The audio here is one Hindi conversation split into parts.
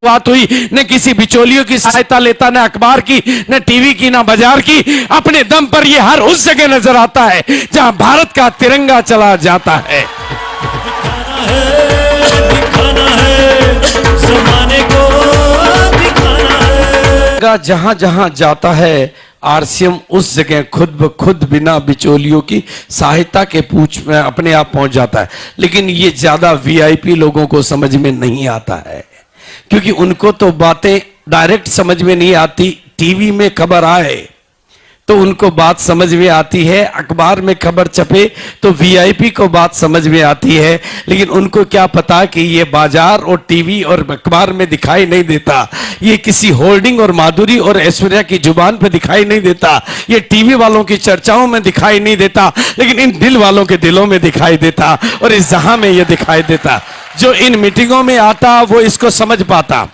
बात हुई, न किसी बिचौलियों की सहायता लेता, न अखबार की, न टीवी की, न बाजार की। अपने दम पर यह हर उस जगह नजर आता है जहां भारत का तिरंगा चला जाता है। दिखाना है, ज़माने को दिखाना है। जहां जहां जाता है आरसीएम उस जगह खुद ब खुद बिना बिचौलियों की सहायता के पूछ में अपने आप पहुंच जाता है। लेकिन ये ज्यादा वीआईपी लोगों को समझ में नहीं आता है, क्योंकि उनको तो बातें डायरेक्ट समझ में नहीं आती। टीवी में खबर आए तो उनको बात समझ में आती है, अखबार में खबर छपे तो वीआईपी को बात समझ में आती है। लेकिन उनको क्या पता कि ये बाजार और टीवी और अखबार में दिखाई नहीं देता, ये किसी होल्डिंग और माधुरी और ऐश्वर्या की जुबान पे दिखाई नहीं देता, ये टीवी वालों की चर्चाओं में दिखाई नहीं देता, लेकिन इन दिल वालों के दिलों में दिखाई देता और इस जहां में ये दिखाई देता। जो इन मीटिंगों में आता वो इसको समझ पाता,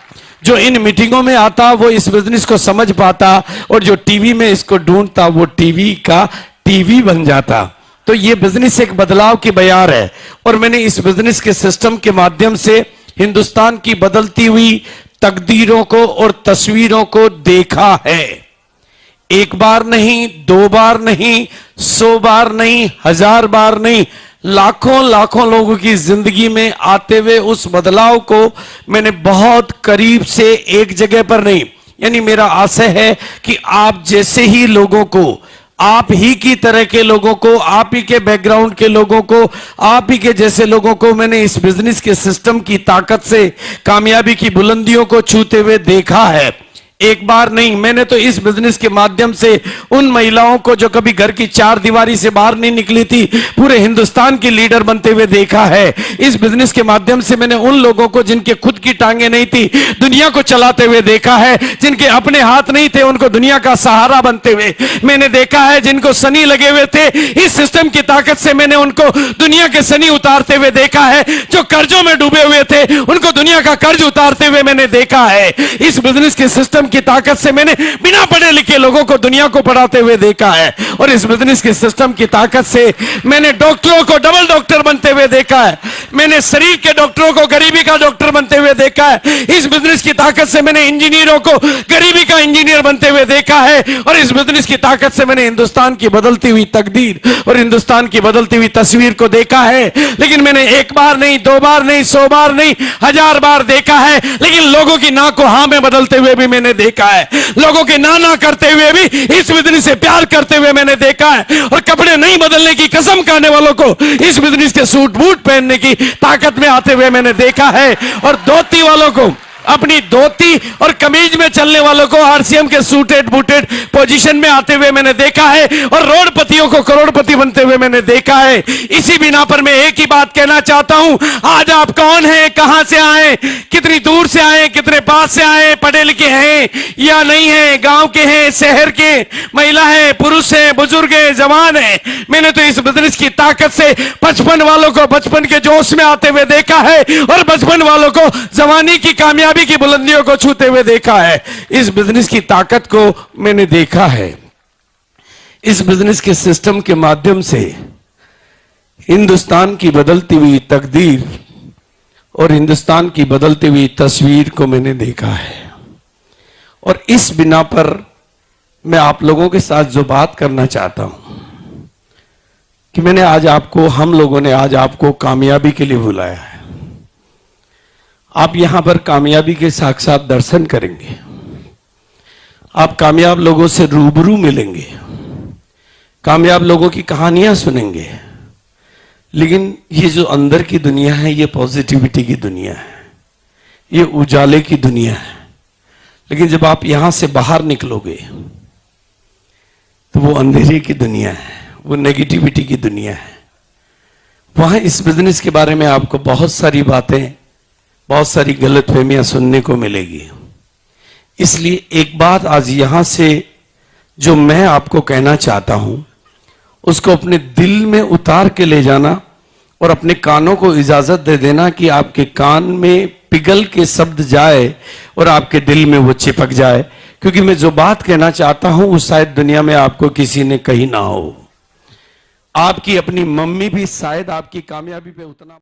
जो इन मीटिंगों में आता वो इस बिजनेस को समझ पाता, और जो टीवी में इसको ढूंढता वो टीवी का टीवी बन जाता। तो ये बिजनेस एक बदलाव की बयार है, और मैंने इस बिजनेस के सिस्टम के माध्यम से हिंदुस्तान की बदलती हुई तकदीरों को और तस्वीरों को देखा है। एक बार नहीं, दो बार नहीं, 100 बार नहीं, 1000 बार नहीं, लाखों लाखों लोगों की जिंदगी में आते हुए उस बदलाव को मैंने बहुत करीब से एक जगह पर नहीं, यानी मेरा आशय है कि आप जैसे ही लोगों को, आप ही की तरह के लोगों को, आप ही के बैकग्राउंड के लोगों को, आप ही के जैसे लोगों को मैंने इस बिजनेस के सिस्टम की ताकत से कामयाबी की बुलंदियों को छूते हुए देखा है। एक बार नहीं, मैंने तो इस बिजनेस के माध्यम से उन महिलाओं को जो कभी घर की चार दीवारी से बाहर नहीं निकली थी, पूरे हिंदुस्तान की लीडर बनते हुए देखा है। इस बिजनेस के माध्यम से मैंने उन लोगों को जिनके खुद की टांगे नहीं थी, दुनिया को चलाते हुए देखा है। जिनके अपने हाथ नहीं थे, उनको दुनिया का सहारा बनते हुए मैंने देखा है। जिनको सनी लगे हुए थे, इस सिस्टम की ताकत से मैंने उनको दुनिया के सनी उतारते हुए देखा है। जो कर्जों में डूबे हुए थे, उनको दुनिया का कर्ज उतारते हुए मैंने देखा है। इस बिजनेस के सिस्टम की ताकत से मैंने बिना पढ़े लिखे लोगों को दुनिया को पढ़ाते हुए देखा है, और इस बिजनेस के सिस्टम की ताकत से मैंने डॉक्टरों को डबल डॉक्टर बनते हुए देखा है। मैंने शरीर के डॉक्टरों को गरीबी का डॉक्टर बनते हुए देखा है। इस बिजनेस की ताकत से मैंने इंजीनियरों को गरीबी का इंजीनियर बनते हुए देखा है, और इस बिजनेस की ताकत से मैंने हिंदुस्तान की बदलती हुई तकदीर और हिंदुस्तान की बदलती हुई तस्वीर को देखा है। लेकिन मैंने एक बार नहीं, दो बार नहीं, 100 बार नहीं, 1000 बार देखा है। लेकिन लोगों की ना को हां में बदलते हुए भी मैंने देखा है, लोगों के ना करते हुए भी इस बिजनेस से प्यार करते हुए मैंने देखा है, और कपड़े नहीं बदलने की कसम खाने वालों को इस बिजनेस के सूट बूट पहनने की ताकत में आते हुए मैंने देखा है, और धोती वालों को, अपनी धोती और कमीज में चलने वालों को आरसीएम के सूटेड बूटेड पोजीशन में आते हुए मैंने देखा है, और रोडपतियों को करोड़पति बनते हुए मैंने देखा है। इसी बिना पर मैं एक ही बात कहना चाहता हूं, आज आप कौन हैं, कहां से आए, कितनी दूर से आए, कितने पास से आए, पढ़े लिखे हैं या नहीं हैं, गांव के हैं, शहर के, महिला है, पुरुष है, बुजुर्ग है, जवान है, मैंने तो इस बिजनेस की ताकत से 55 वालों को बचपन के जोश में आते हुए देखा है, और 55 वालों को जवानी की कामयाबी की बुलंदियों को छूते हुए देखा है। इस बिजनेस की ताकत को मैंने देखा है। इस बिजनेस के सिस्टम के माध्यम से हिंदुस्तान की बदलती हुई तकदीर और हिंदुस्तान की बदलती हुई तस्वीर को मैंने देखा है, और इस बिना पर मैं आप लोगों के साथ जो बात करना चाहता हूं कि मैंने आज आपको, हम लोगों ने आज आपको कामयाबी के लिए बुलाया है। आप यहां पर कामयाबी के साक्षात दर्शन करेंगे, आप कामयाब लोगों से रूबरू मिलेंगे, कामयाब लोगों की कहानियां सुनेंगे। लेकिन ये जो अंदर की दुनिया है, ये पॉजिटिविटी की दुनिया है, ये उजाले की दुनिया है। लेकिन जब आप यहां से बाहर निकलोगे तो वो अंधेरे की दुनिया है, वो नेगेटिविटी की दुनिया है। वहां इस बिजनेस के बारे में आपको बहुत सारी बातें, बहुत सारी गलतफहमियां सुनने को मिलेगी। इसलिए एक बात आज यहां से जो मैं आपको कहना चाहता हूं, उसको अपने दिल में उतार के ले जाना, और अपने कानों को इजाजत दे देना कि आपके कान में पिघल के शब्द जाए और आपके दिल में वो चिपक जाए। क्योंकि मैं जो बात कहना चाहता हूं वो शायद दुनिया में आपको किसी ने कही ना हो। आपकी अपनी मम्मी भी शायद आपकी कामयाबी पे उतना